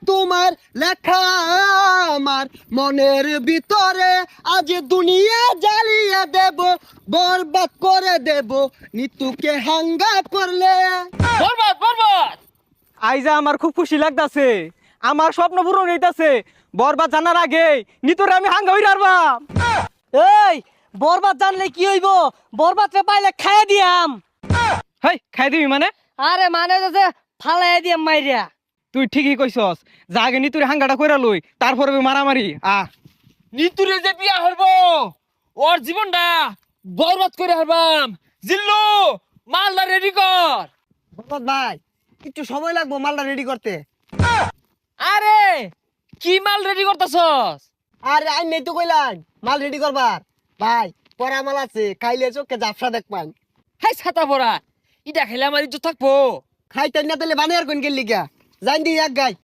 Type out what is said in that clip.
তোমার লেখা আমার মনের ভিতরে আজ দুনিয়া জ্বালিয়ে দেব, বরবাদ করে দেব নিতুকে হাঙ্গা করলে। বরবাদ বরবাদ। আইজা আমার খুব খুশি লাগতাছে, আমার স্বপ্ন পূরণ হইতাছে। বরবাদ জানার আগে নিতরে আমি হাঙ্গা হই রারবাম। এই বরবাদ জানলে কি হইব? বরবাদরে পাইলে খাইয়া দিয়াম। হেই খাই দিবি মানে? আরে মানে যে ফালাই দিয়াম মাইরিয়া। তুই ঠিকই কইছস, যা আগে নিতুরে হাঙ্গাটা কইরা লই, তারপরে মারামারি। নিতুরে যে বিয়া হইব ওর জীবনটা বরবাদ করে হারবাম। জিল্লু মালদা রেডি কর। বরবাদ ভাই একটু সময় লাগবো মালটা রেডি করতে। আরে কি মাল রেডি করতেছস? আরে আই নেই তো কইলাম মাল রেডি করবার। ভাই পরা মাল আছে, খাইলে চোখে জাফসা দেখবান। হাই ছাতা পড়া, ইটা খেলে আমার ইজ্জত থাকবো। খাইতে না তাহলে বানিয়ার কোন গেলি গা জান দি এক গাই।